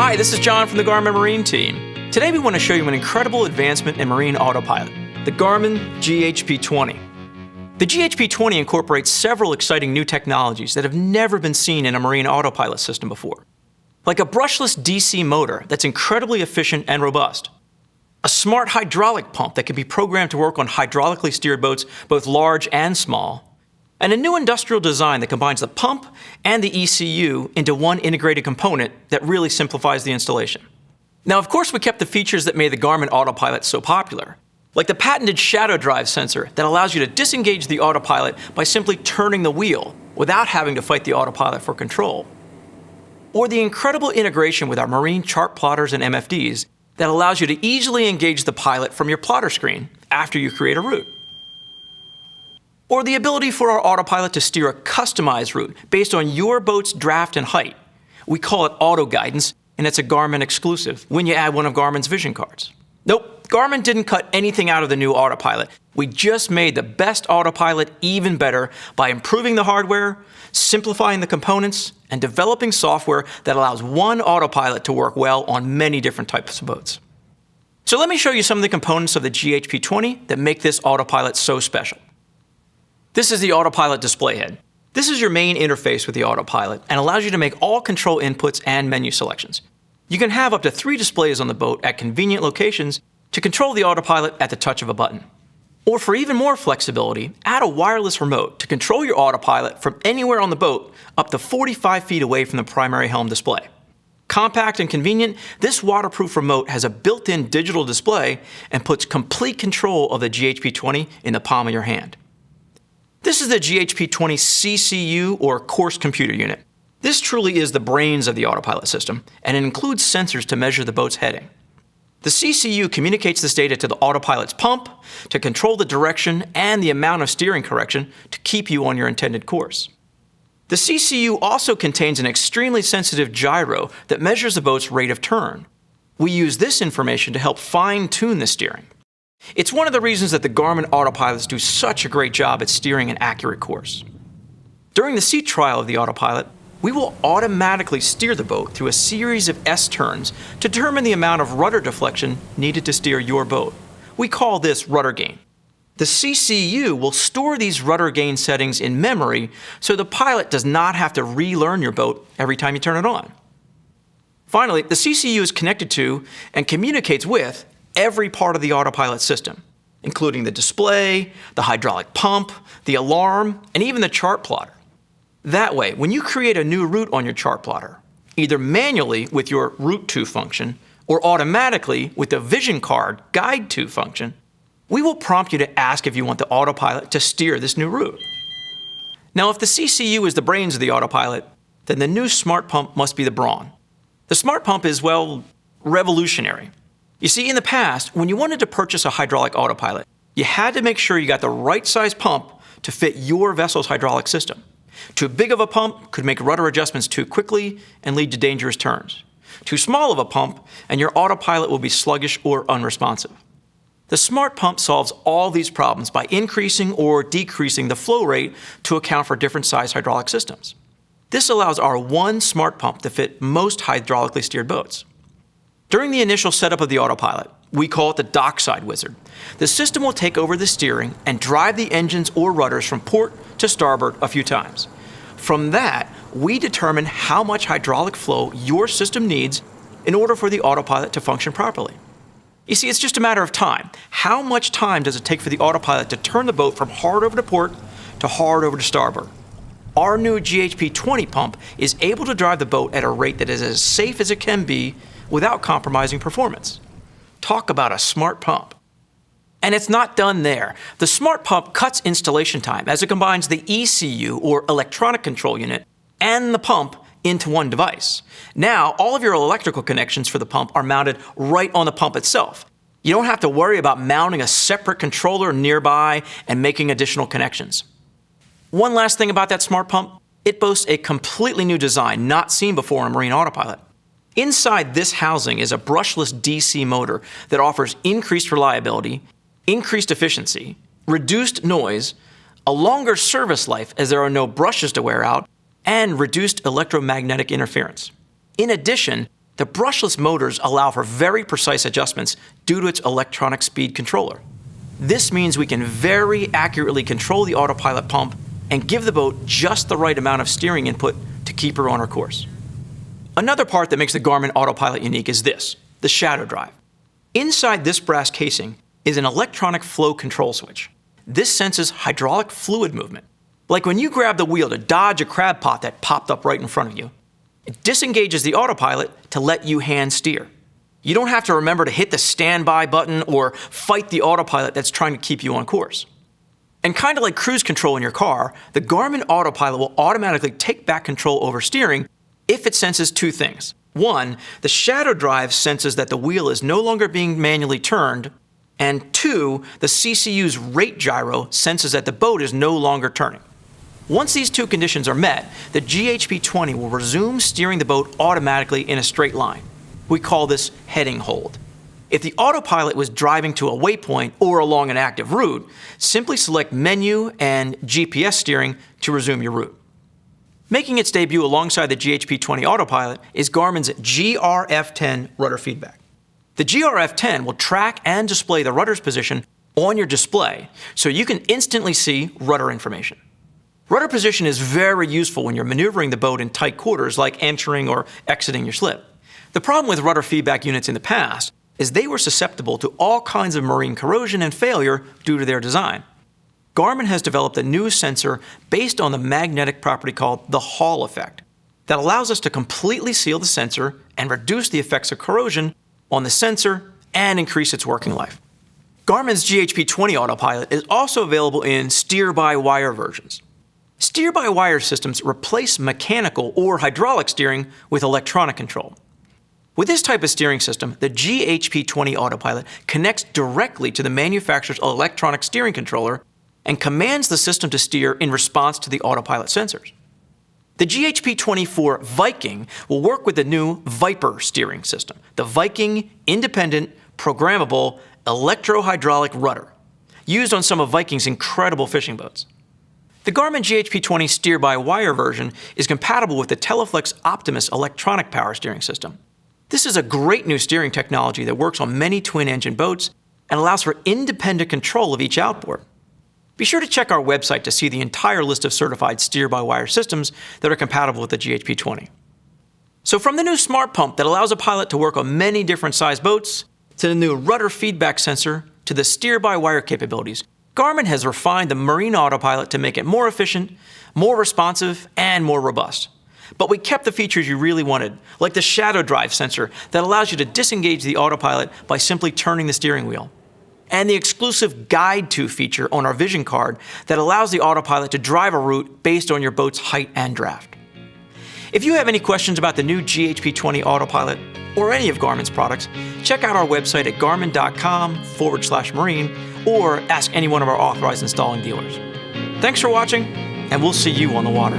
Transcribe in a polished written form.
Hi, this is John from the Garmin Marine team. Today we want to show you an incredible advancement in marine autopilot, the Garmin GHP 20. The GHP 20 incorporates several exciting new technologies that have never been seen in a marine autopilot system before. Like a brushless DC motor that's incredibly efficient and robust. A smart hydraulic pump that can be programmed to work on hydraulically steered boats, both large and small. And a new industrial design that combines the pump and the ECU into one integrated component that really simplifies the installation. Now, of course, we kept the features that made the Garmin Autopilot so popular, like the patented shadow drive sensor that allows you to disengage the autopilot by simply turning the wheel without having to fight the autopilot for control. Or the incredible integration with our marine chart plotters and MFDs that allows you to easily engage the pilot from your plotter screen after you create a route. Or the ability for our autopilot to steer a customized route based on your boat's draft and height. We call it auto guidance, and it's a Garmin exclusive when you add one of Garmin's vision cards. Nope, Garmin didn't cut anything out of the new autopilot. We just made the best autopilot even better by improving the hardware, simplifying the components, and developing software that allows one autopilot to work well on many different types of boats. So let me show you some of the components of the GHP 20 that make this autopilot so special. This is the autopilot display head. This is your main interface with the autopilot and allows you to make all control inputs and menu selections. You can have up to 3 displays on the boat at convenient locations to control the autopilot at the touch of a button. Or for even more flexibility, add a wireless remote to control your autopilot from anywhere on the boat up to 45 feet away from the primary helm display. Compact and convenient, this waterproof remote has a built-in digital display and puts complete control of the GHP 20 in the palm of your hand. This is the GHP 20 CCU, or Course Computer Unit. This truly is the brains of the autopilot system, and it includes sensors to measure the boat's heading. The CCU communicates this data to the autopilot's pump to control the direction and the amount of steering correction to keep you on your intended course. The CCU also contains an extremely sensitive gyro that measures the boat's rate of turn. We use this information to help fine-tune the steering. It's one of the reasons that the Garmin autopilots do such a great job at steering an accurate course. During the sea trial of the autopilot, we will automatically steer the boat through a series of S-turns to determine the amount of rudder deflection needed to steer your boat. We call this rudder gain. The CCU will store these rudder gain settings in memory so the pilot does not have to relearn your boat every time you turn it on. Finally, the CCU is connected to and communicates with every part of the autopilot system, including the display, the hydraulic pump, the alarm, and even the chart plotter. That way, when you create a new route on your chart plotter, either manually with your Route To function or automatically with the Vision Card Guide To function, we will prompt you to ask if you want the autopilot to steer this new route. Now, if the CCU is the brains of the autopilot, then the new smart pump must be the brawn. The smart pump is, well, revolutionary. You see, in the past, when you wanted to purchase a hydraulic autopilot, you had to make sure you got the right size pump to fit your vessel's hydraulic system. Too big of a pump could make rudder adjustments too quickly and lead to dangerous turns. Too small of a pump, and your autopilot will be sluggish or unresponsive. The smart pump solves all these problems by increasing or decreasing the flow rate to account for different size hydraulic systems. This allows our one smart pump to fit most hydraulically steered boats. During the initial setup of the autopilot, we call it the dockside wizard. The system will take over the steering and drive the engines or rudders from port to starboard a few times. From that, we determine how much hydraulic flow your system needs in order for the autopilot to function properly. You see, it's just a matter of time. How much time does it take for the autopilot to turn the boat from hard over to port to hard over to starboard? Our new GHP 20 pump is able to drive the boat at a rate that is as safe as it can be without compromising performance. Talk about a smart pump. And it's not done there. The smart pump cuts installation time as it combines the ECU, or electronic control unit, and the pump into one device. Now, all of your electrical connections for the pump are mounted right on the pump itself. You don't have to worry about mounting a separate controller nearby and making additional connections. One last thing about that smart pump, it boasts a completely new design not seen before in a marine autopilot. Inside this housing is a brushless DC motor that offers increased reliability, increased efficiency, reduced noise, a longer service life as there are no brushes to wear out, and reduced electromagnetic interference. In addition, The brushless motors allow for very precise adjustments due to its electronic speed controller. This means we can very accurately control the autopilot pump and give the boat just the right amount of steering input to keep her on her course. Another part that makes the Garmin Autopilot unique is this, the shadow drive. Inside this brass casing is an electronic flow control switch. This senses hydraulic fluid movement. Like when you grab the wheel to dodge a crab pot that popped up right in front of you. It disengages the autopilot to let you hand steer. You don't have to remember to hit the standby button or fight the autopilot that's trying to keep you on course. And kind of like cruise control in your car, the Garmin Autopilot will automatically take back control over steering if it senses two things. One, the shadow drive senses that the wheel is no longer being manually turned, and two, the CCU's rate gyro senses that the boat is no longer turning. Once these two conditions are met, the GHP20 will resume steering the boat automatically in a straight line. We call this heading hold. If the autopilot was driving to a waypoint or along an active route, simply select Menu and GPS steering to resume your route. Making its debut alongside the GHP20 Autopilot is Garmin's GRF10 rudder feedback. The GRF10 will track and display the rudder's position on your display so you can instantly see rudder information. Rudder position is very useful when you're maneuvering the boat in tight quarters like entering or exiting your slip. The problem with rudder feedback units in the past is they were susceptible to all kinds of marine corrosion and failure due to their design. Garmin has developed a new sensor based on the magnetic property called the Hall effect that allows us to completely seal the sensor and reduce the effects of corrosion on the sensor and increase its working life. Garmin's GHP20 Autopilot is also available in steer-by-wire versions. Steer-by-wire systems replace mechanical or hydraulic steering with electronic control. With this type of steering system, the GHP20 Autopilot connects directly to the manufacturer's electronic steering controller and commands the system to steer in response to the autopilot sensors. The GHP24 Viking will work with the new Viper steering system, the Viking Independent Programmable Electro-Hydraulic Rudder, used on some of Viking's incredible fishing boats. The Garmin GHP20 steer-by-wire version is compatible with the Teleflex Optimus electronic power steering system. This is a great new steering technology that works on many twin-engine boats and allows for independent control of each outboard. Be sure to check our website to see the entire list of certified steer-by-wire systems that are compatible with the GHP20. So from the new smart pump that allows a pilot to work on many different size boats, to the new rudder feedback sensor, to the steer-by-wire capabilities, Garmin has refined the marine autopilot to make it more efficient, more responsive, and more robust. But we kept the features you really wanted, like the shadow drive sensor that allows you to disengage the autopilot by simply turning the steering wheel, and the exclusive Guide To feature on our vision card that allows the autopilot to drive a route based on your boat's height and draft. If you have any questions about the new GHP20 Autopilot or any of Garmin's products, check out our website at garmin.com/marine or ask any one of our authorized installing dealers. Thanks for watching, and we'll see you on the water.